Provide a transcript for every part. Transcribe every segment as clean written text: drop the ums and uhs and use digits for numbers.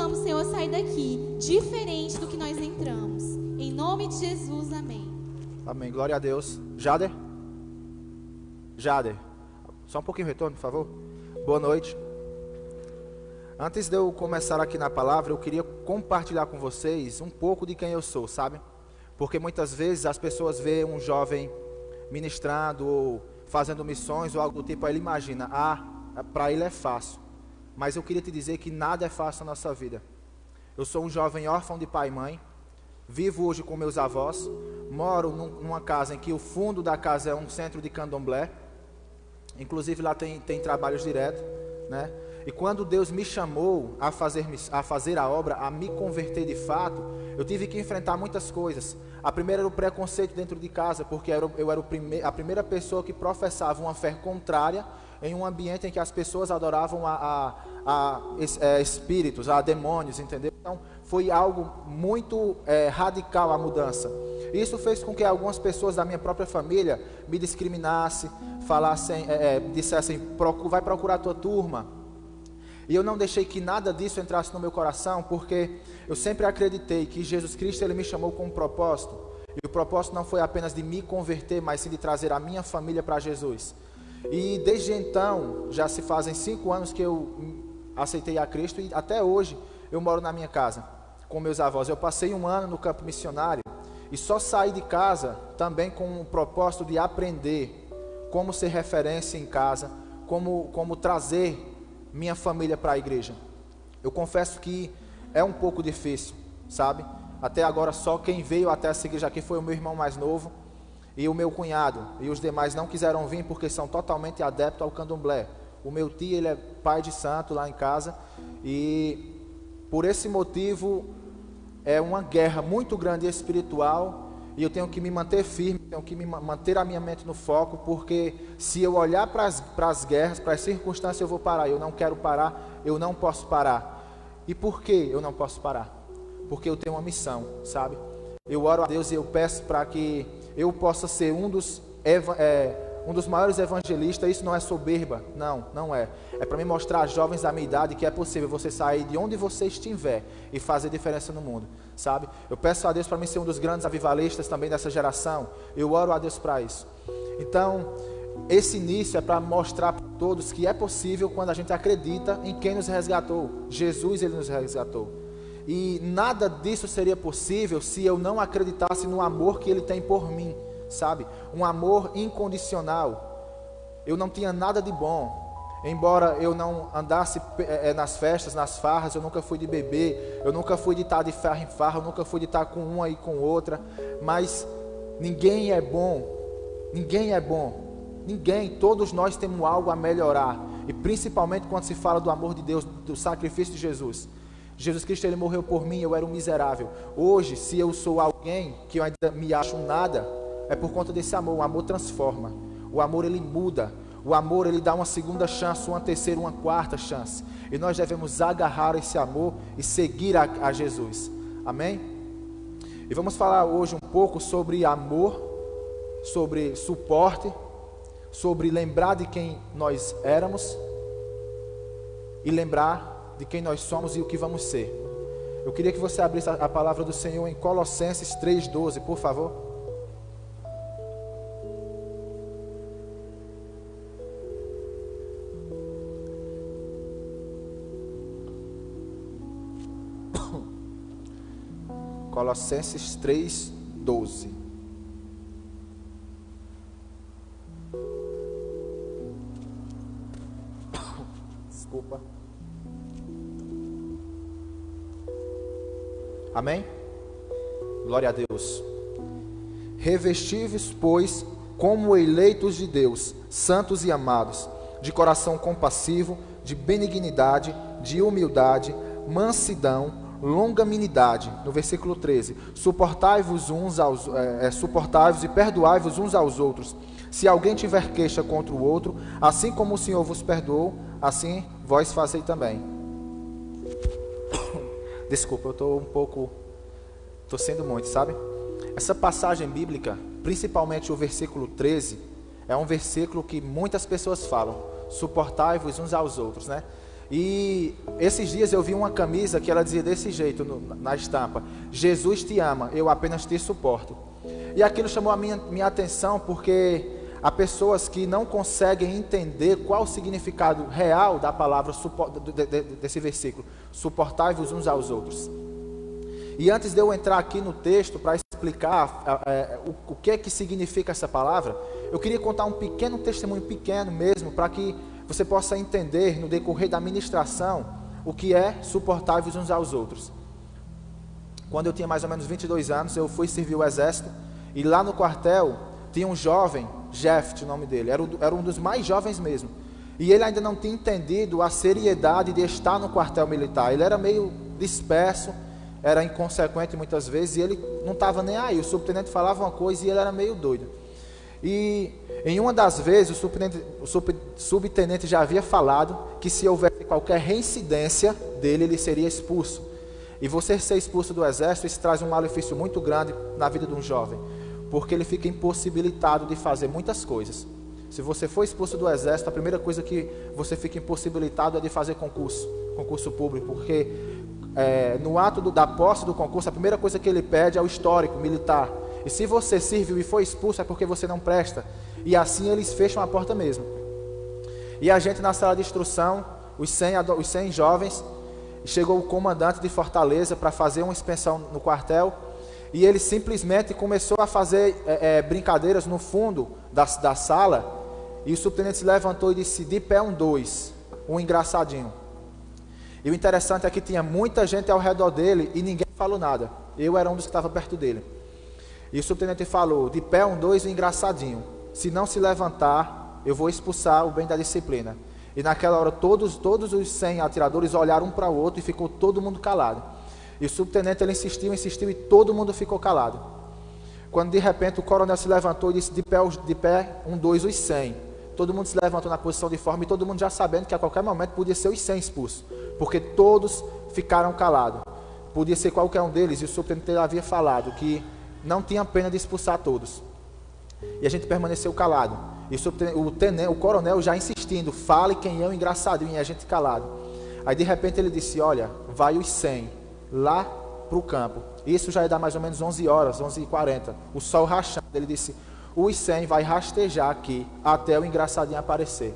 possamos, Senhor, sair daqui diferente do que nós entramos. Em nome de Jesus, amém. Amém, glória a Deus. Jader? Jader, só um pouquinho de retorno, por favor. Boa noite. Antes de eu começar aqui na palavra, eu queria compartilhar com vocês um pouco de quem eu sou, sabe? Porque muitas vezes as pessoas veem um jovem ministrando ou fazendo missões ou algo do tipo, aí ele imagina, para ele é fácil. Mas eu queria te dizer que nada é fácil na nossa vida. Eu sou um jovem órfão de pai e mãe, vivo hoje com meus avós, moro numa casa em que o fundo da casa é um centro de candomblé, inclusive lá tem trabalhos diretos, né? E quando Deus me chamou a fazer a obra, a me converter de fato, eu tive que enfrentar muitas coisas. A primeira era o preconceito dentro de casa, porque eu era a primeira pessoa que professava uma fé contrária em um ambiente em que as pessoas adoravam espíritos, a demônios, entendeu? Então foi algo muito radical a mudança. Isso fez com que algumas pessoas da minha própria família me discriminassem, falassem, dissessem, vai procurar a tua turma. E eu não deixei que nada disso entrasse no meu coração, porque eu sempre acreditei que Jesus Cristo, Ele me chamou com um propósito. E o propósito não foi apenas de me converter, mas sim de trazer a minha família para Jesus. E desde então, já se fazem 5 anos que eu aceitei a Cristo, e até hoje eu moro na minha casa, com meus avós. Eu passei 1 ano no campo missionário, e só saí de casa também com o propósito de aprender como ser referência em casa, como trazer minha família para a igreja. Eu confesso que é um pouco difícil, sabe? Até agora só quem veio até essa igreja aqui foi o meu irmão mais novo e o meu cunhado, e os demais não quiseram vir porque são totalmente adeptos ao candomblé. O meu tio, ele é pai de santo lá em casa, e por esse motivo é uma guerra muito grande espiritual, e eu tenho que me manter firme, tenho que manter a minha mente no foco, porque se eu olhar para as guerras, para as circunstâncias, eu vou parar. Eu não quero parar, eu não posso parar. E por que eu não posso parar? Porque eu tenho uma missão, sabe? Eu oro a Deus e eu peço para que eu possa ser um dos maiores evangelistas. Isso não é soberba, não é. É para me mostrar a jovens da minha idade que é possível você sair de onde você estiver e fazer diferença no mundo, sabe? Eu peço a Deus para mim ser um dos grandes avivalistas também dessa geração. Eu oro a Deus para isso. Então, esse início é para mostrar para todos que é possível quando a gente acredita em quem nos resgatou. Jesus, Ele nos resgatou. E nada disso seria possível se eu não acreditasse no amor que Ele tem por mim, sabe? Um amor incondicional. Eu não tinha nada de bom. Embora eu não andasse nas festas, nas farras, eu nunca fui de beber, eu nunca fui de estar de farra em farra, eu nunca fui de estar com uma e com outra. Mas ninguém é bom. Ninguém é bom. Ninguém. Todos nós temos algo a melhorar. E principalmente quando se fala do amor de Deus, do sacrifício de Jesus. Jesus Cristo, Ele morreu por mim, eu era um miserável. Hoje, se eu sou alguém que eu ainda me acho nada, é por conta desse amor. O amor transforma. O amor, ele muda. O amor, ele dá uma segunda chance, uma terceira, uma quarta chance. E nós devemos agarrar esse amor e seguir a Jesus. Amém? E vamos falar hoje um pouco sobre amor, sobre suporte, sobre lembrar de quem nós éramos e lembrar de quem nós somos e o que vamos ser. Eu queria que você abrisse a palavra do Senhor em Colossenses 3,12, por favor. Colossenses 3,12. Desculpa. Amém? Glória a Deus. Revestivos, pois, como eleitos de Deus, santos e amados, de coração compassivo, de benignidade, de humildade, mansidão, longanimidade. No versículo 13: suportai-vos e perdoai-vos uns aos outros. Se alguém tiver queixa contra o outro, assim como o Senhor vos perdoou, assim vós fazei também. Desculpa, eu estou tossindo muito, sabe? Essa passagem bíblica, principalmente o versículo 13, é um versículo que muitas pessoas falam: suportai-vos uns aos outros, né? E esses dias eu vi uma camisa que ela dizia desse jeito na estampa: Jesus te ama, eu apenas te suporto. E aquilo chamou a minha atenção, porque há pessoas que não conseguem entender qual o significado real da palavra desse versículo: suportai-vos uns aos outros. E antes de eu entrar aqui no texto para explicar o que é que significa essa palavra, eu queria contar um pequeno testemunho, pequeno mesmo, para que você possa entender no decorrer da ministração o que é suportar-vos uns aos outros. Quando eu tinha mais ou menos 22 anos, eu fui servir o exército, e lá no quartel tinha um jovem, Jeff, o nome dele, era um dos mais jovens mesmo, e ele ainda não tinha entendido a seriedade de estar no quartel militar. Ele era meio disperso, era inconsequente muitas vezes, e ele não estava nem aí. O subtenente falava uma coisa e ele era meio doido. E em uma das vezes o subtenente já havia falado que se houvesse qualquer reincidência dele, ele seria expulso. E você ser expulso do exército, isso traz um malefício muito grande na vida de um jovem, porque ele fica impossibilitado de fazer muitas coisas. Se você for expulso do exército, a primeira coisa que você fica impossibilitado é de fazer concurso público, porque no ato da posse do concurso, a primeira coisa que ele pede é o histórico militar. E se você serviu e foi expulso, é porque você não presta. E assim eles fecham a porta mesmo. E a gente na sala de instrução, os 100 jovens, chegou o comandante de Fortaleza para fazer uma inspeção no quartel, e ele simplesmente começou a fazer brincadeiras no fundo da sala, e o subtenente se levantou e disse: de pé 2, um engraçadinho. E o interessante é que tinha muita gente ao redor dele e ninguém falou nada. Eu era um dos que estava perto dele. E o subtenente falou: de pé 2, um engraçadinho. Se não se levantar, eu vou expulsar o bem da disciplina. E naquela hora todos os 100 atiradores olharam um para o outro e ficou todo mundo calado. E o subtenente ele insistiu e todo mundo ficou calado. Quando de repente o coronel se levantou e disse: de pé 2, os 100. Todo mundo se levantou na posição de forma, e todo mundo já sabendo que a qualquer momento podia ser os 100 expulsos, porque todos ficaram calados. Podia ser qualquer um deles, e o subtenente havia falado que não tinha pena de expulsar todos. E a gente permaneceu calado. E o coronel já insistindo: fale quem é o engraçadinho, e a gente calado. Aí de repente ele disse: olha, vai os 100 lá para o campo. Isso já ia dar mais ou menos 11 horas, 11h40, o sol rachando. Ele disse: os 100 vai rastejar aqui até o engraçadinho aparecer.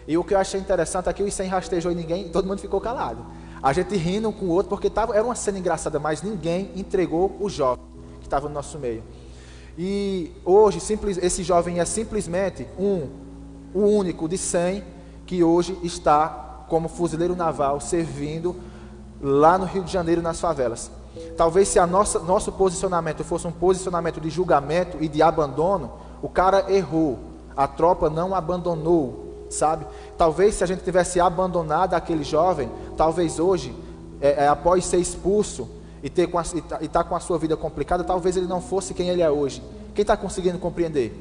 E o que eu achei interessante é que os 100 rastejou e todo mundo ficou calado. A gente rindo um com o outro, porque era uma cena engraçada, mas ninguém entregou o jovem que estava no nosso meio. E hoje esse jovem é simplesmente o único de 100 que hoje está como fuzileiro naval servindo lá no Rio de Janeiro, nas favelas. Talvez se nosso posicionamento fosse um posicionamento de julgamento e de abandono, o cara errou, a tropa não abandonou, sabe? Talvez se a gente tivesse abandonado aquele jovem, talvez hoje, após ser expulso e estar com a sua vida complicada, talvez ele não fosse quem ele é hoje. Quem está conseguindo compreender?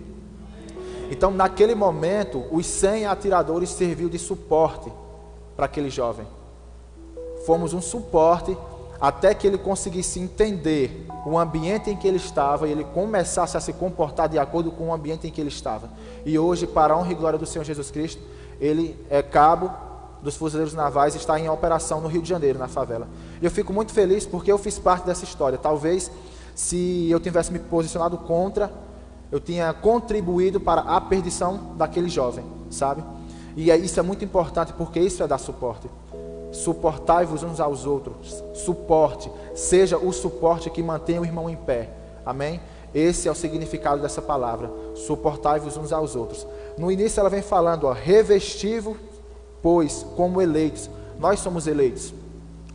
Então naquele momento, os 100 atiradores serviu de suporte para aquele jovem. Fomos um suporte até que ele conseguisse entender o ambiente em que ele estava e ele começasse a se comportar de acordo com o ambiente em que ele estava. E hoje, para a honra e glória do Senhor Jesus Cristo, ele é cabo dos fuzileiros navais e está em operação no Rio de Janeiro, na favela. E eu fico muito feliz porque eu fiz parte dessa história. Talvez, se eu tivesse me posicionado contra, eu tinha contribuído para a perdição daquele jovem, sabe? E isso é muito importante, porque isso é dar suporte. Suportai-vos uns aos outros. Suporte. Seja o suporte que mantenha o irmão em pé. Amém? Esse é o significado dessa palavra. Suportai-vos uns aos outros. No início ela vem falando, revesti-vos, pois, como eleitos. Nós somos eleitos.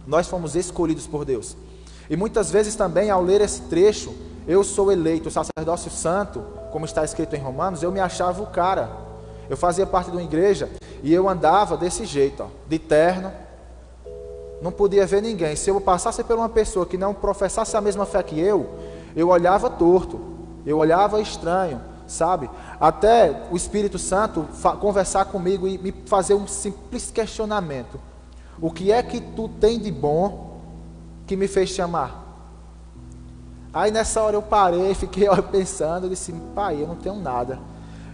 Nós fomos escolhidos por Deus. E muitas vezes também, ao ler esse trecho, eu sou eleito, o sacerdócio santo, como está escrito em Romanos, eu me achava o cara. Eu fazia parte de uma igreja e eu andava desse jeito, de terno. Não podia ver ninguém. Se eu passasse por uma pessoa que não professasse a mesma fé que eu olhava torto, eu olhava estranho, sabe? Até o Espírito Santo conversar comigo e me fazer um simples questionamento: o que é que tu tem de bom que me fez te amar? Aí nessa hora eu parei, fiquei pensando, eu disse: pai, eu não tenho nada.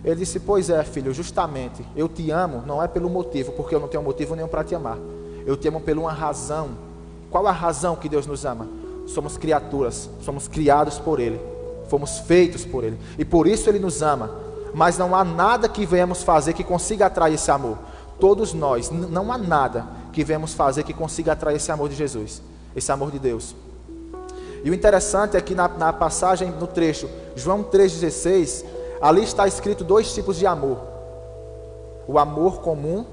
Ele disse: pois é, filho, justamente, eu te amo, não é pelo motivo, porque eu não tenho motivo nenhum para te amar. Eu te amo por uma razão. Qual a razão que Deus nos ama? Somos criaturas, somos criados por Ele, fomos feitos por Ele, e por isso Ele nos ama. Mas não há nada que venhamos fazer que consiga atrair esse amor. Todos nós, não há nada que venhamos fazer que consiga atrair esse amor de Jesus, esse amor de Deus. E o interessante é que na passagem, no trecho, João 3,16, ali está escrito 2 tipos de amor. O amor comum.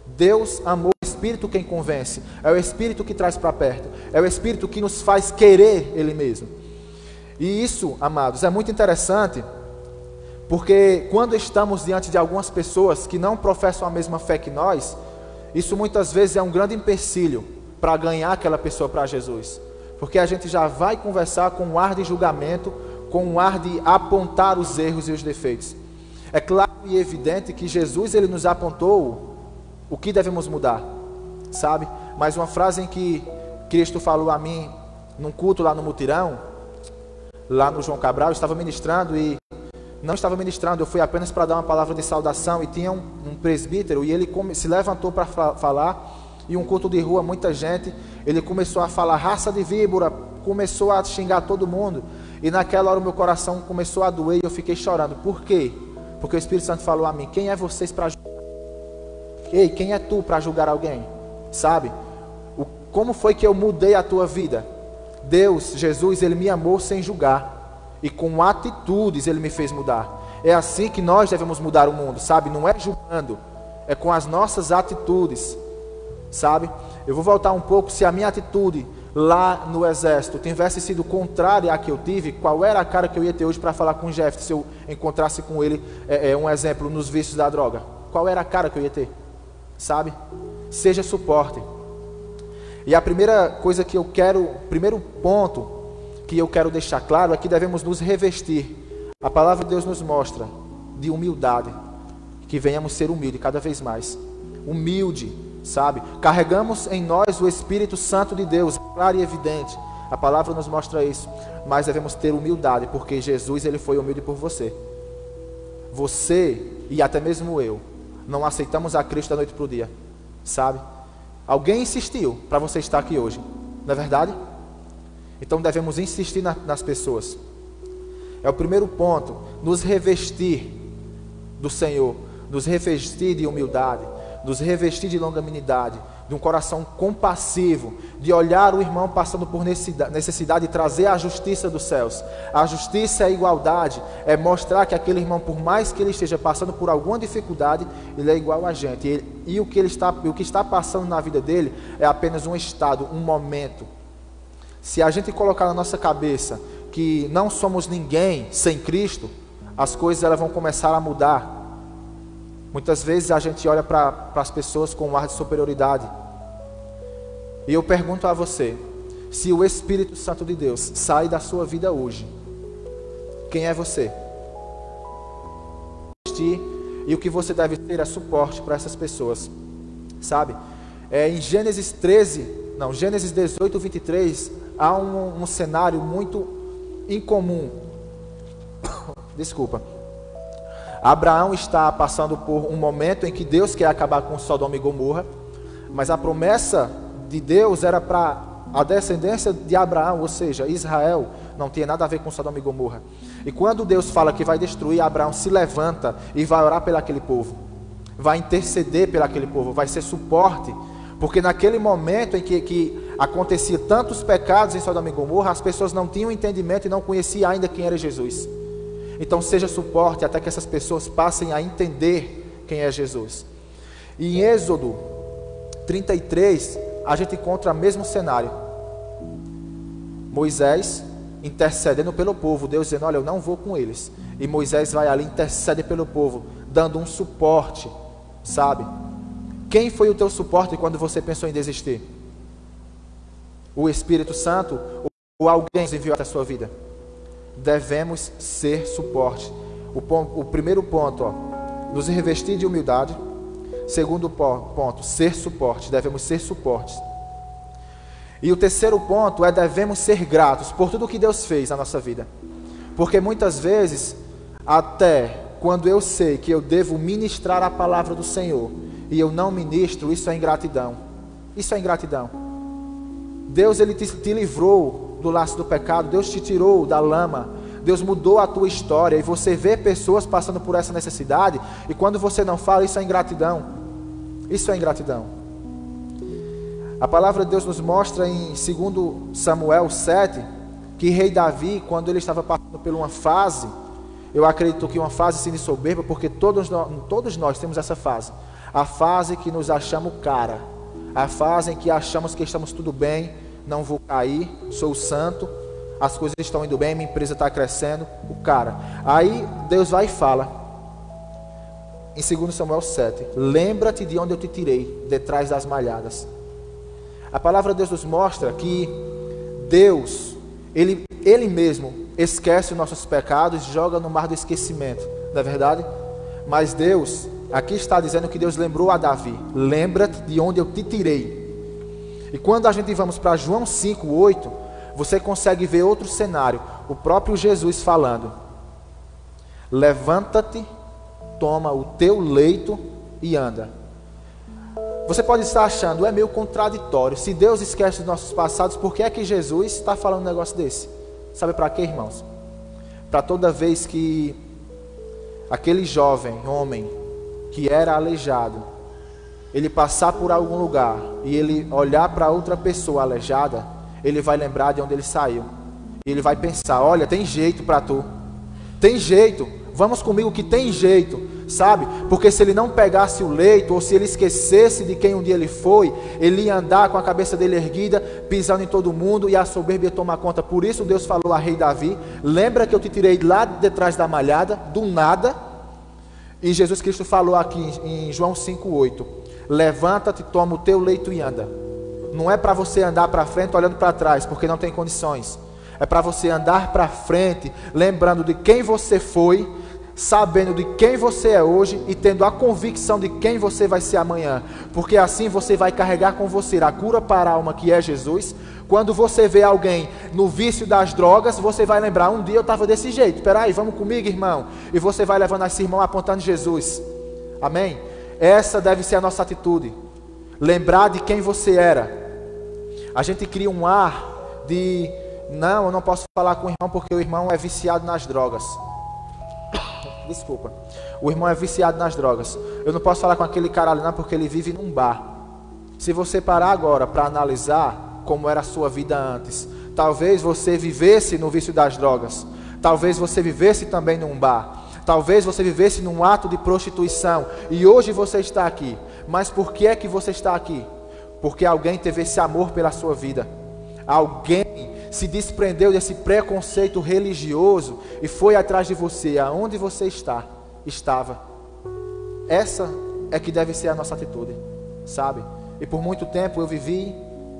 Deus amou o Espírito quem convence, é o Espírito que traz para perto, é o Espírito que nos faz querer Ele mesmo. E isso, amados, é muito interessante, porque quando estamos diante de algumas pessoas que não professam a mesma fé que nós, isso muitas vezes é um grande empecilho para ganhar aquela pessoa para Jesus, porque a gente já vai conversar com um ar de julgamento, com um ar de apontar os erros e os defeitos. É claro e evidente que Jesus, Ele nos apontou o que devemos mudar, sabe? Mas uma frase em que Cristo falou a mim, num culto lá no Mutirão, lá no João Cabral, eu estava ministrando e não estava ministrando, eu fui apenas para dar uma palavra de saudação, e tinha um presbítero, e ele se levantou para falar, e um culto de rua, muita gente, ele começou a falar raça de víbora, começou a xingar todo mundo, e naquela hora o meu coração começou a doer, e eu fiquei chorando. Por quê? Porque o Espírito Santo falou a mim: quem é vocês para julgar? Ei, quem é tu para julgar alguém? Sabe? Como foi que eu mudei a tua vida? Deus, Jesus, Ele me amou sem julgar, e com atitudes Ele me fez mudar. É assim que nós devemos mudar o mundo, sabe? Não é julgando, é com as nossas atitudes, sabe? Eu vou voltar um pouco. Se a minha atitude lá no exército tivesse sido contrária à que eu tive, qual era a cara que eu ia ter hoje para falar com o Jeff, se eu encontrasse com ele, um exemplo, nos vícios da droga? Qual era a cara que eu ia ter? Sabe? Seja suporte. E a primeira coisa que eu quero, primeiro ponto que eu quero deixar claro é que devemos nos revestir. A palavra de Deus nos mostra de humildade, que venhamos ser humildes cada vez mais. Humilde, sabe? Carregamos em nós o Espírito Santo de Deus, claro e evidente. A palavra nos mostra isso. Mas devemos ter humildade, porque Jesus, Ele foi humilde por você. Você e até mesmo eu não aceitamos a Cristo da noite para o dia, sabe? Alguém insistiu para você estar aqui hoje, não é verdade? Então devemos insistir nas pessoas. É o primeiro ponto, nos revestir do Senhor, nos revestir de humildade, nos revestir de longanimidade, de um coração compassivo, de olhar o irmão passando por necessidade e trazer a justiça dos céus. A justiça é a igualdade, é mostrar que aquele irmão, por mais que ele esteja passando por alguma dificuldade, ele é igual a gente, e o que está passando na vida dele é apenas um estado, um momento. Se a gente colocar na nossa cabeça que não somos ninguém sem Cristo, as coisas elas vão começar a mudar. Muitas vezes a gente olha para as pessoas com um ar de superioridade. E eu pergunto a você, se o Espírito Santo de Deus sai da sua vida hoje, quem é você? E o que você deve ter é suporte para essas pessoas, sabe? Em Gênesis 18, 23, há um cenário muito incomum. Desculpa. Abraão está passando por um momento em que Deus quer acabar com Sodoma e Gomorra, mas a promessa de Deus era para a descendência de Abraão, ou seja, Israel, não tinha nada a ver com Sodoma e Gomorra. E quando Deus fala que vai destruir, Abraão se levanta e vai orar pelo aquele povo, vai interceder pelo aquele povo, vai ser suporte, porque naquele momento em que acontecia tantos pecados em Sodoma e Gomorra, as pessoas não tinham entendimento e não conheciam ainda quem era Jesus. Então seja suporte até que essas pessoas passem a entender quem é Jesus. E em Êxodo 33, a gente encontra o mesmo cenário. Moisés intercedendo pelo povo, Deus dizendo: olha, eu não vou com eles. E Moisés vai ali, intercede pelo povo, dando um suporte, sabe? Quem foi o teu suporte quando você pensou em desistir? O Espírito Santo ou alguém nos enviou até a sua vida? Devemos ser suporte. O primeiro ponto, nos revestir de humildade. Segundo ponto, ser suporte. Devemos ser suportes. E o terceiro ponto é: devemos ser gratos por tudo que Deus fez na nossa vida. Porque muitas vezes, até quando eu sei que eu devo ministrar a palavra do Senhor e eu não ministro, isso é ingratidão. Isso é ingratidão. Deus, Ele te livrou do laço do pecado, Deus te tirou da lama, Deus mudou a tua história, e você vê pessoas passando por essa necessidade, e quando você não fala, isso é ingratidão. Isso é ingratidão. A palavra de Deus nos mostra em 2 Samuel 7, que rei Davi, quando ele estava passando por uma fase, eu acredito que uma fase sim de soberba, porque todos nós temos essa fase. A fase que nos achamos cara, a fase em que achamos que estamos tudo bem, não vou cair, sou santo, as coisas estão indo bem, minha empresa está crescendo, o cara. Aí Deus vai e fala, em 2 Samuel 7, lembra-te de onde eu te tirei, detrás das malhadas. A palavra de Deus nos mostra que Deus, Ele mesmo esquece os nossos pecados e joga no mar do esquecimento, não é verdade? Mas Deus, aqui está dizendo que Deus lembrou a Davi, lembra-te de onde eu te tirei. E quando a gente vamos para João 5:8, você consegue ver outro cenário, o próprio Jesus falando, levanta-te, toma o teu leito e anda. Você pode estar achando, é meio contraditório, se Deus esquece os nossos passados, por que é que Jesus está falando um negócio desse? Sabe para quê, irmãos? Para toda vez que aquele jovem, homem, que era aleijado, ele passar por algum lugar e ele olhar para outra pessoa aleijada, ele vai lembrar de onde ele saiu. E ele vai pensar, olha, tem jeito para tu. Tem jeito, vamos comigo que tem jeito, sabe? Porque se ele não pegasse o leito, ou se ele esquecesse de quem um dia ele foi, ele ia andar com a cabeça dele erguida, pisando em todo mundo, e a soberba ia tomar conta. Por isso Deus falou a rei Davi, lembra que eu te tirei lá de trás da malhada, do nada. E Jesus Cristo falou aqui em João 5:8, levanta-te, toma o teu leito e anda. Não é para você andar para frente olhando para trás, porque não tem condições. É para você andar para frente, lembrando de quem você foi, sabendo de quem você é hoje e tendo a convicção de quem você vai ser amanhã. Porque assim você vai carregar com você a cura para a alma, que é Jesus. Quando você vê alguém no vício das drogas, você vai lembrar, um dia eu estava desse jeito, espera aí, vamos comigo, irmão. E você vai levando esse irmão apontando Jesus. Amém? Essa deve ser a nossa atitude. Lembrar de quem você era. A gente cria um ar de, não, eu não posso falar com o irmão porque o irmão é viciado nas drogas. Desculpa. O irmão é viciado nas drogas. Eu não posso falar com aquele cara ali não porque ele vive num bar. Se você parar agora para analisar como era a sua vida antes, talvez você vivesse no vício das drogas. Talvez você vivesse também num bar. Talvez você vivesse num ato de prostituição. E hoje você está aqui. Mas por que é que você está aqui? Porque alguém teve esse amor pela sua vida. Alguém se desprendeu desse preconceito religioso e foi atrás de você, aonde você estava. Essa é que deve ser a nossa atitude, sabe? E por muito tempo eu vivi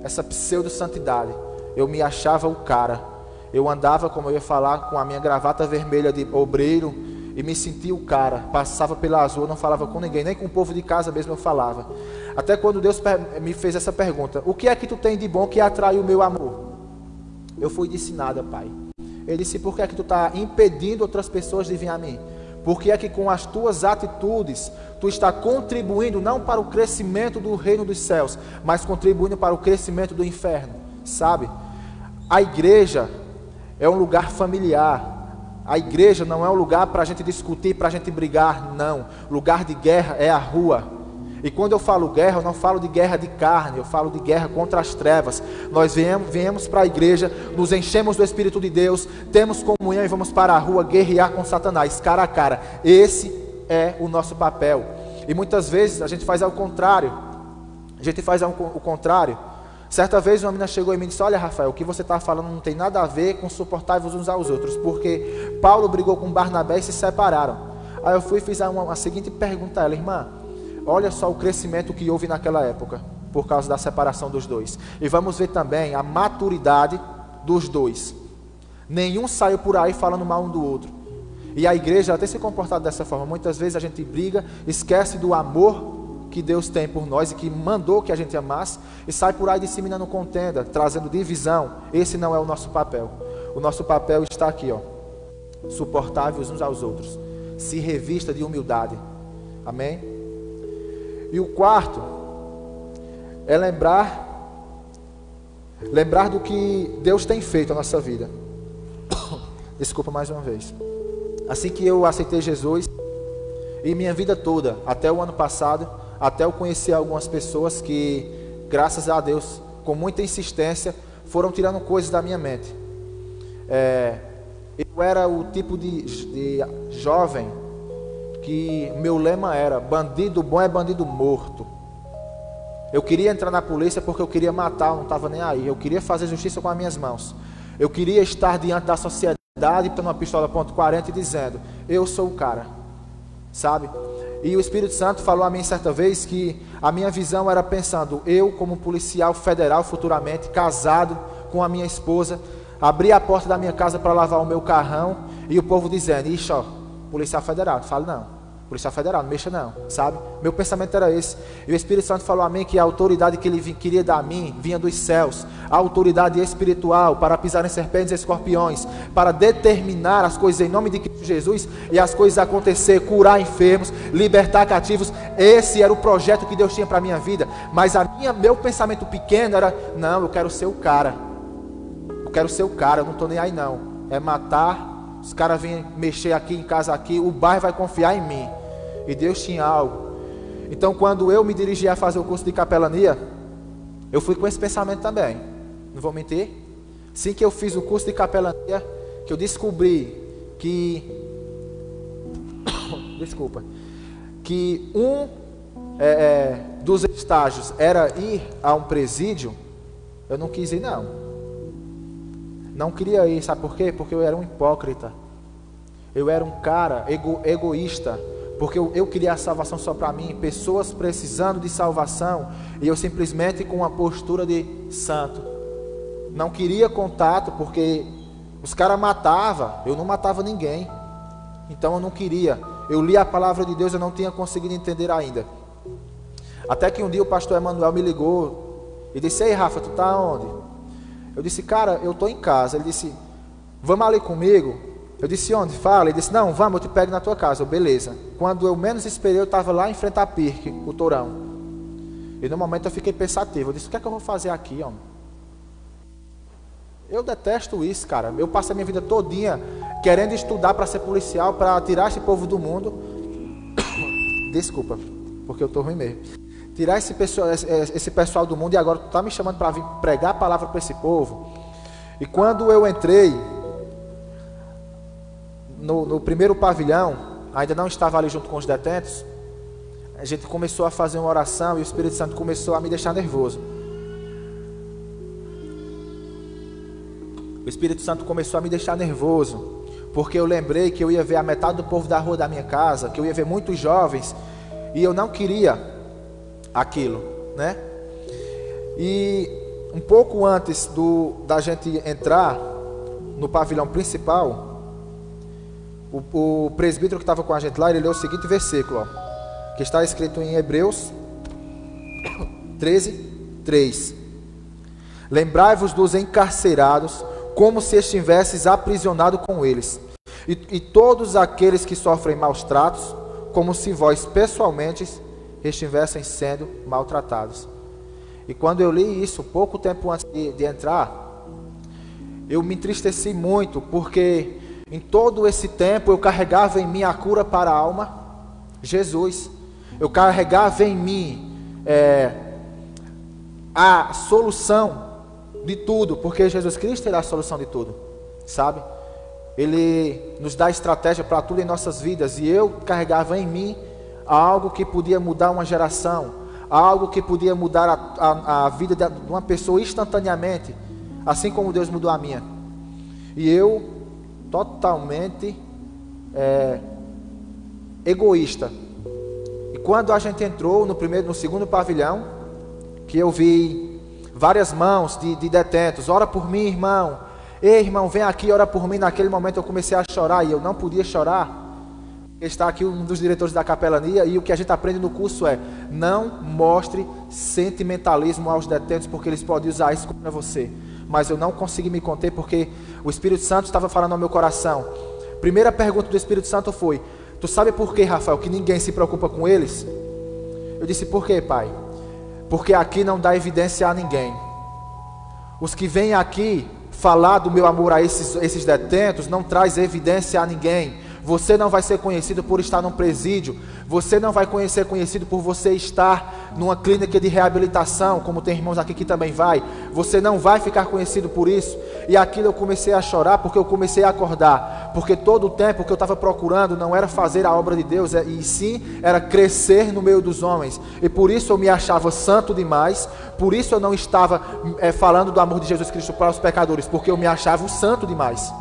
essa pseudo-santidade. Eu me achava o cara. Eu andava, como eu ia falar, com a minha gravata vermelha de obreiro e me sentia o cara. Passava pela rua, não falava com ninguém, nem com o povo de casa mesmo eu falava. Até quando Deus me fez essa pergunta, o que é que tu tem de bom que atrai o meu amor? Eu fui disse nada, pai. Ele disse, por que é que tu está impedindo outras pessoas de vir a mim? Porque é que com as tuas atitudes, tu está contribuindo não para o crescimento do reino dos céus, mas contribuindo para o crescimento do inferno, sabe? A igreja é um lugar familiar. A igreja não é um lugar para a gente discutir, para a gente brigar, não. Lugar de guerra é a rua. E quando eu falo guerra, eu não falo de guerra de carne, eu falo de guerra contra as trevas. Nós viemos para a igreja, nos enchemos do Espírito de Deus, temos comunhão e vamos para a rua guerrear com Satanás, cara a cara. Esse é o nosso papel. E muitas vezes a gente faz ao contrário. O contrário. Certa vez uma menina chegou e me disse, olha Rafael, o que você está falando não tem nada a ver com suportar-vos uns aos outros, porque Paulo brigou com Barnabé e se separaram. Aí eu fui e fiz a seguinte pergunta a ela, irmã, olha só o crescimento que houve naquela época, por causa da separação dos dois. E vamos ver também a maturidade dos dois. Nenhum saiu por aí falando mal um do outro. E a igreja tem se comportado dessa forma. Muitas vezes a gente briga, esquece do amor que Deus tem por nós e que mandou que a gente amasse, e sai por aí disseminando contenda, trazendo divisão. Esse não é o nosso papel. O nosso papel está aqui, ó. Suportáveis uns aos outros, se revista de humildade. Amém? E o quarto é lembrar do que Deus tem feito na nossa vida. Desculpa mais uma vez. Assim que eu aceitei Jesus, e minha vida toda, até o ano passado, até eu conhecer algumas pessoas que, graças a Deus, com muita insistência, foram tirando coisas da minha mente. Eu era o tipo de jovem que meu lema era: bandido bom é bandido morto. Eu queria entrar na polícia porque eu queria matar, eu não estava nem aí. Eu queria fazer justiça com as minhas mãos. Eu queria estar diante da sociedade, botando uma pistola .40 e dizendo: eu sou o cara, sabe? E o Espírito Santo falou a mim certa vez que a minha visão era pensando: eu como policial federal futuramente, casado com a minha esposa, abrir a porta da minha casa para lavar o meu carrão, e o povo dizendo: ixi, ó, policial federal. Eu falo: não, policial federal, não mexa não, sabe? Meu pensamento era esse. E o Espírito Santo falou a mim que a autoridade que ele queria dar a mim vinha dos céus, a autoridade espiritual para pisar em serpentes e escorpiões, para determinar as coisas em nome de Cristo Jesus e as coisas acontecer, curar enfermos, libertar cativos. Esse era o projeto que Deus tinha para a minha vida. Mas meu pensamento pequeno era: não, eu quero ser o cara. Eu quero ser o cara, eu não estou nem aí não. É matar, os caras vêm mexer aqui em casa aqui, o bairro vai confiar em mim. E Deus tinha algo. Então, quando eu me dirigi a fazer o curso de capelania, eu fui com esse pensamento também. Não vou mentir. Assim que eu fiz o curso de capelania, que eu descobri que que um dos estágios era ir a um presídio, eu não quis ir não. Não queria ir, sabe por quê? Porque eu era um hipócrita. Eu era um cara egoísta. Porque eu queria a salvação só para mim, pessoas precisando de salvação, e eu simplesmente com uma postura de santo. Não queria contato, porque os caras matavam, eu não matava ninguém. Então eu não queria. Eu li a palavra de Deus, eu não tinha conseguido entender ainda. Até que um dia o pastor Emanuel me ligou e disse: ei Rafa, tu tá onde? Eu disse: cara, eu tô em casa. Ele disse: vamos ali comigo? Eu disse: onde? Fala. Ele disse: não, vamos, eu te pego na tua casa. Beleza. Quando eu menos esperei, eu estava lá em frente à Pirque, o Tourão. E no momento eu fiquei pensativo. Eu disse: o que é que eu vou fazer aqui, homem? Eu detesto isso, cara. Eu passo a minha vida todinha querendo estudar para ser policial, para tirar esse povo do mundo. Desculpa, porque eu estou ruim mesmo. Tirar esse pessoal do mundo, e agora tu está me chamando para vir pregar a palavra para esse povo. E quando eu entrei no primeiro pavilhão, ainda não estava ali junto com os detentos, a gente começou a fazer uma oração e o Espírito Santo começou a me deixar nervoso. O Espírito Santo começou a me deixar nervoso, porque eu lembrei que eu ia ver a metade do povo da rua da minha casa, que eu ia ver muitos jovens, e eu não queria aquilo, né? E um pouco antes da gente entrar no pavilhão principal, o presbítero que estava com a gente lá, ele leu o seguinte versículo, ó, que está escrito em Hebreus 13:3. Lembrai-vos dos encarcerados, como se estivesses aprisionado com eles, e todos aqueles que sofrem maus tratos, como se vós pessoalmente estivessem sendo maltratados. E quando eu li isso, pouco tempo antes de entrar, eu me entristeci muito, porque em todo esse tempo eu carregava em mim a cura para a alma, Jesus. Eu carregava em mim a solução de tudo, porque Jesus Cristo é a solução de tudo, sabe? Ele nos dá estratégia para tudo em nossas vidas, e eu carregava em mim algo que podia mudar uma geração, algo que podia mudar a vida de uma pessoa instantaneamente, assim como Deus mudou a minha. E eu totalmente egoísta. E quando a gente entrou no segundo pavilhão, que eu vi várias mãos de detentos: ora por mim, irmão, ei irmão, vem aqui, ora por mim. Naquele momento eu comecei a chorar, e eu não podia chorar. Está aqui um dos diretores da capelania, e o que a gente aprende no curso é: não mostre sentimentalismo aos detentos, porque eles podem usar isso contra você. Mas eu não consegui me conter, porque o Espírito Santo estava falando ao meu coração. Primeira pergunta do Espírito Santo foi: Tu sabe por que, Rafael, que ninguém se preocupa com eles? Eu disse, por quê, pai? Porque aqui não dá evidência a ninguém. Os que vêm aqui falar do meu amor a esses detentos não traz evidência a ninguém. Você não vai ser conhecido por estar num presídio. Você não vai ser conhecido por você estar numa clínica de reabilitação, como tem irmãos aqui que também vai. Você não vai ficar conhecido por isso. E aquilo eu comecei a chorar porque eu comecei a acordar. Porque todo o tempo que eu estava procurando não era fazer a obra de Deus, e sim era crescer no meio dos homens. E por isso eu me achava santo demais. Por isso eu não estava falando do amor de Jesus Cristo para os pecadores, porque eu me achava um santo demais,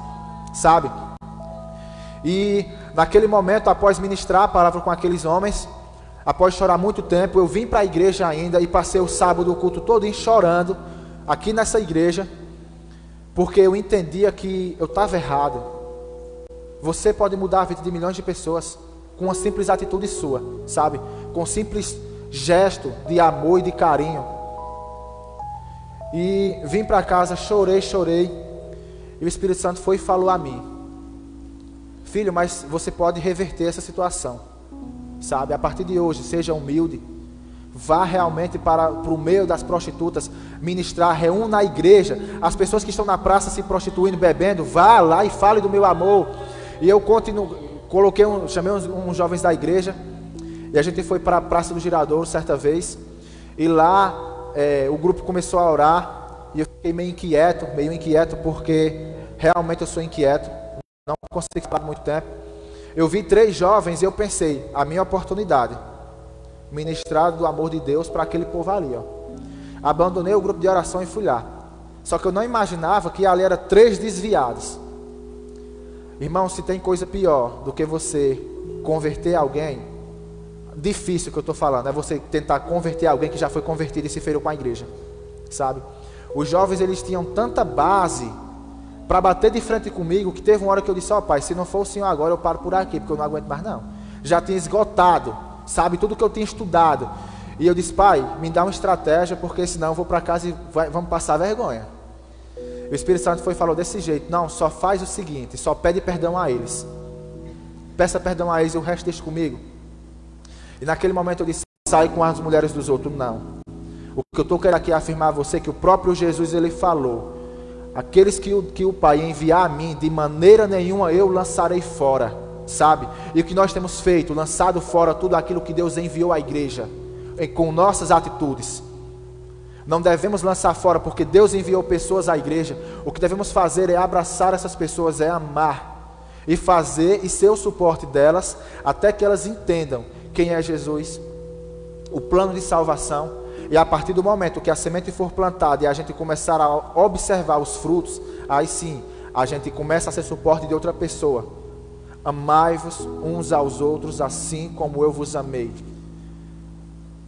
sabe? E naquele momento, após ministrar a palavra com aqueles homens, após chorar muito tempo, eu vim para a igreja ainda e passei o sábado, o culto todo chorando aqui nessa igreja, porque eu entendia que eu estava errado. Você pode mudar a vida de milhões de pessoas com uma simples atitude sua, sabe? Com um simples gesto de amor e de carinho. E vim para casa, chorei, e o Espírito Santo foi e falou a mim: filho, mas você pode reverter essa situação, sabe? A partir de hoje, seja humilde, vá realmente para o meio das prostitutas ministrar, reúna a igreja, as pessoas que estão na praça se prostituindo, bebendo, vá lá e fale do meu amor. E eu chamei uns jovens da igreja, e a gente foi para a Praça do Giradouro certa vez, e lá o grupo começou a orar, e eu fiquei meio inquieto, porque realmente eu sou inquieto. Não consegui falar muito tempo. Eu vi 3 jovens e eu pensei, a minha oportunidade, ministrar do amor de Deus para aquele povo ali, ó. Abandonei o grupo de oração e fui lá. Só que eu não imaginava que ali eram 3 desviados. Irmão, se tem coisa pior do que você converter alguém, difícil que eu estou falando, é você tentar converter alguém que já foi convertido e se feriu com a igreja, sabe? Os jovens, eles tinham tanta base para bater de frente comigo, que teve uma hora que eu disse, ó pai, se não for o senhor agora, eu paro por aqui, porque eu não aguento mais não. Já tinha esgotado, sabe, tudo que eu tinha estudado. E eu disse, pai, me dá uma estratégia, porque senão eu vou para casa e vamos passar vergonha. O Espírito Santo foi e falou desse jeito: não, só faz o seguinte, só pede perdão a eles. Peça perdão a eles e o resto deixa comigo. E naquele momento eu disse, sai com as mulheres dos outros. Não. O que eu estou querendo aqui afirmar a você, que o próprio Jesus, ele falou: aqueles que o Pai enviar a mim, de maneira nenhuma eu lançarei fora, sabe? E o que nós temos feito, lançado fora tudo aquilo que Deus enviou à igreja, com nossas atitudes. Não devemos lançar fora, porque Deus enviou pessoas à igreja. O que devemos fazer é abraçar essas pessoas, é amar, e fazer e ser o suporte delas, até que elas entendam quem é Jesus, o plano de salvação. E a partir do momento que a semente for plantada e a gente começar a observar os frutos, aí sim, a gente começa a ser suporte de outra pessoa. Amai-vos uns aos outros assim como eu vos amei.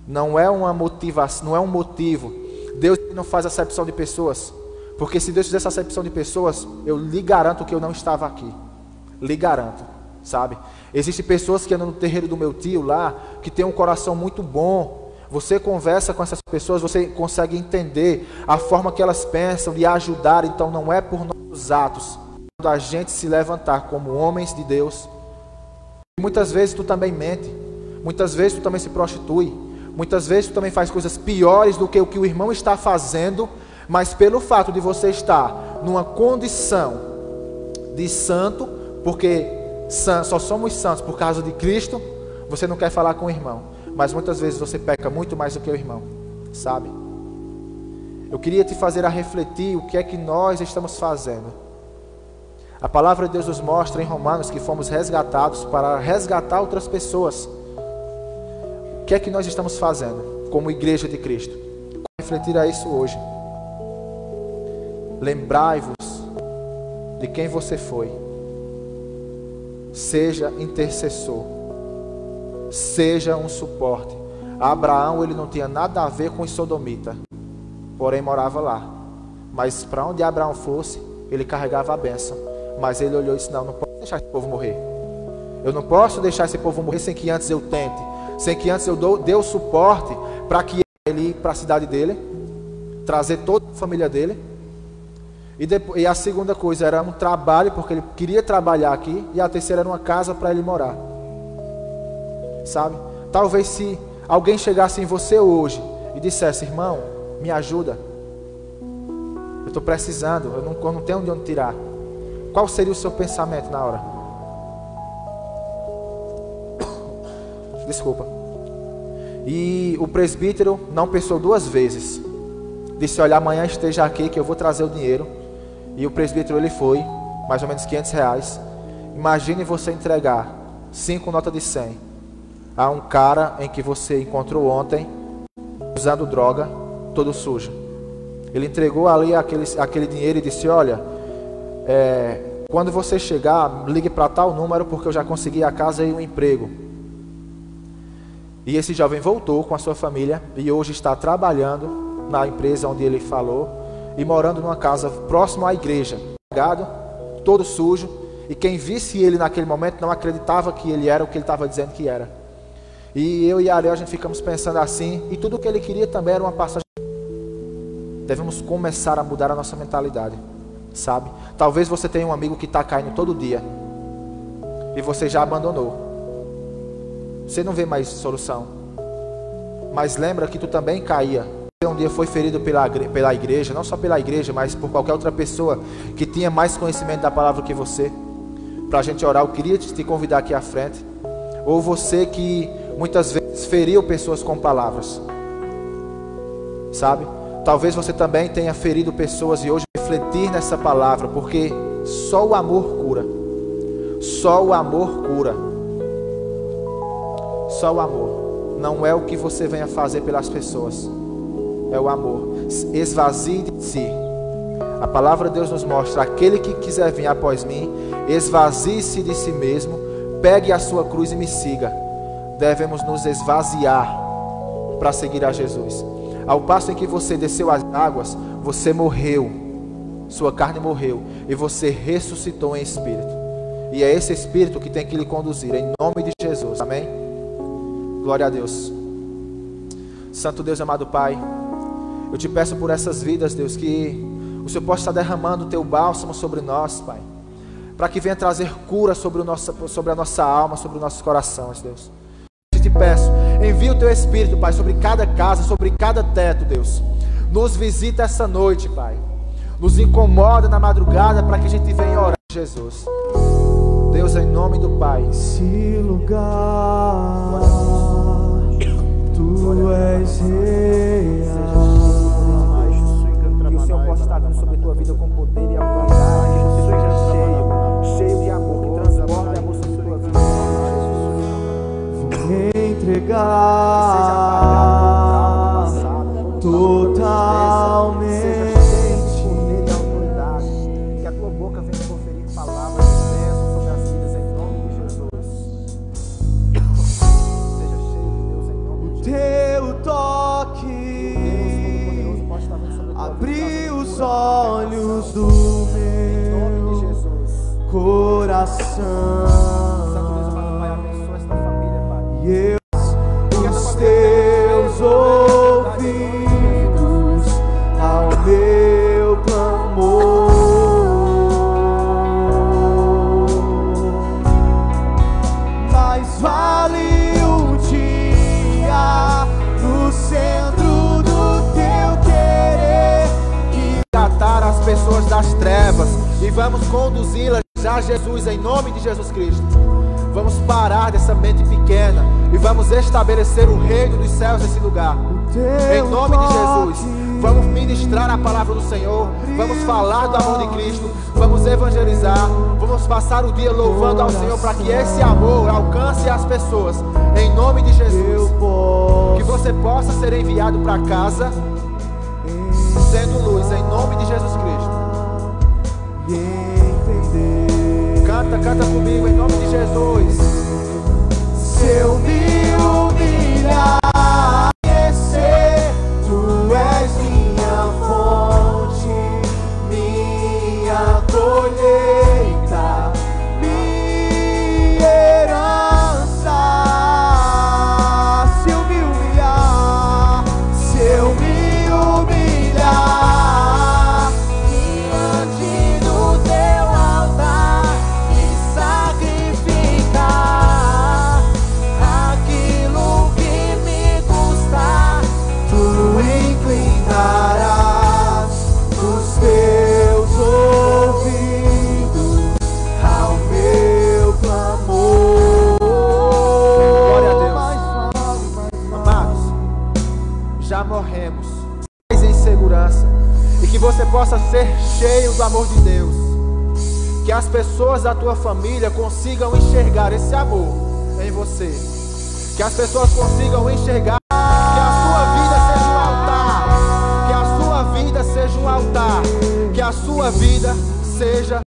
Não é uma motivação, não é um motivo. Deus não faz acepção de pessoas, porque se Deus fizesse acepção de pessoas, eu lhe garanto que eu não estava aqui. Lhe garanto, sabe? Existem pessoas que andam no terreiro do meu tio lá, que tem um coração muito bom. Você conversa com essas pessoas, você consegue entender a forma que elas pensam de ajudar. Então não é por nossos atos, quando a gente se levantar como homens de Deus. Muitas vezes tu também mente, muitas vezes tu também se prostitui, muitas vezes tu também faz coisas piores do que o irmão está fazendo, mas pelo fato de você estar numa condição de santo, porque só somos santos por causa de Cristo, você não quer falar com o irmão. Mas muitas vezes você peca muito mais do que o irmão, sabe? Eu queria te fazer a refletir o que é que nós estamos fazendo. A palavra de Deus nos mostra em Romanos que fomos resgatados para resgatar outras pessoas. O que é que nós estamos fazendo como igreja de Cristo? Refletir a isso hoje. Lembrai-vos de quem você foi. Seja intercessor. Seja um suporte. Abraão, ele não tinha nada a ver com os sodomitas, porém morava lá. Mas para onde Abraão fosse, ele carregava a bênção. Mas ele olhou e disse: não posso deixar esse povo morrer. Eu não posso deixar esse povo morrer sem que antes eu tente, sem que antes eu dê o suporte para que ele ir para a cidade dele, trazer toda a família dele. E a segunda coisa era um trabalho, porque ele queria trabalhar aqui. E a terceira era uma casa para ele morar. sabe? Talvez se alguém chegasse em você hoje e dissesse: irmão, me ajuda, eu estou precisando, eu não tenho de onde tirar. Qual seria o seu pensamento na hora? Desculpa. E o presbítero não pensou duas vezes. Disse: olha, amanhã esteja aqui que eu vou trazer o dinheiro. E o presbítero, ele foi, mais ou menos R$500. Imagine você entregar 5 notas de 100 a um cara em que você encontrou ontem, usando droga, todo sujo. Ele entregou ali aquele dinheiro e disse: olha, quando você chegar, ligue para tal número, porque eu já consegui a casa e um emprego. E esse jovem voltou com a sua família e hoje está trabalhando na empresa onde ele falou e morando numa casa próximo à igreja, todo sujo, e quem visse ele naquele momento não acreditava que ele era o que ele estava dizendo que era. E eu e a Ariel, a gente ficamos pensando assim, e tudo o que ele queria também era uma passagem. Devemos começar a mudar a nossa mentalidade, sabe? Talvez você tenha um amigo que está caindo todo dia e você já abandonou. Você não vê mais solução. Mas lembra que tu também caía. Você um dia foi ferido pela igreja, não só pela igreja, mas por qualquer outra pessoa que tinha mais conhecimento da palavra que você. Para a gente orar, eu queria te convidar aqui à frente. Ou você que muitas vezes feriu pessoas com palavras, sabe? Talvez você também tenha ferido pessoas e hoje refletir nessa palavra, porque só o amor cura. Só o amor cura. Só o amor. Não é o que você venha fazer pelas pessoas. É o amor. Esvazie de si. A palavra de Deus nos mostra: aquele que quiser vir após mim, esvazie-se de si mesmo, pegue a sua cruz e me siga. Devemos nos esvaziar para seguir a Jesus. Ao passo em que você desceu as águas, você morreu, sua carne morreu, e você ressuscitou em espírito. E é esse espírito que tem que lhe conduzir, em nome de Jesus. Amém? Glória a Deus. Santo Deus, amado Pai, eu te peço por essas vidas, Deus, que o Senhor possa estar derramando o teu bálsamo sobre nós, Pai, para que venha trazer cura sobre a nossa alma, sobre os nossos corações, Deus. Eu te peço, envia o teu Espírito, Pai, sobre cada casa, sobre cada teto, Deus. Nos visita essa noite, Pai. Nos incomoda na madrugada para que a gente venha orar, Jesus. Deus, em nome do Pai. Esse lugar, Tu és real. Que o Senhor possa estar dando sobre a tua vida com poder e autoridade. Que você seja cheio de amor, que transborda amor sobre a tua vida. Vou entregar totalmente. Que a tua boca venha proferir palavras de bênção sobre as vidas em nome de Jesus. Seja cheio de Deus em nome de Jesus. Teu toque abriu os olhos do meu coração. Santo Deus, amado Pai, abençoa esta família, Pai. E os teus ouvidos ao meu clamor. Mais vale um dia no centro do teu querer E tratar as pessoas das trevas e vamos conduzi-las a Jesus em nome de Jesus Cristo. Vamos parar dessa mente pequena e vamos estabelecer o reino dos céus nesse lugar. Em nome de Jesus. Vamos ministrar a palavra do Senhor. Vamos falar do amor de Cristo. Vamos evangelizar. Vamos passar o dia louvando ao Senhor para que esse amor alcance as pessoas. Em nome de Jesus. Que você possa ser enviado para casa sendo luz. Em nome de Jesus Cristo. Canta comigo em nome de Jesus. Se eu me humilhar, Tu és minha fonte, minha colheita, minha herança. Se eu me humilhar, diante do teu altar e sacrificar. possa ser cheio do amor de Deus. Que as pessoas da tua família consigam enxergar esse amor em você. Que as pessoas consigam enxergar que a sua vida seja um altar. Que a sua vida seja um altar. Que a sua vida seja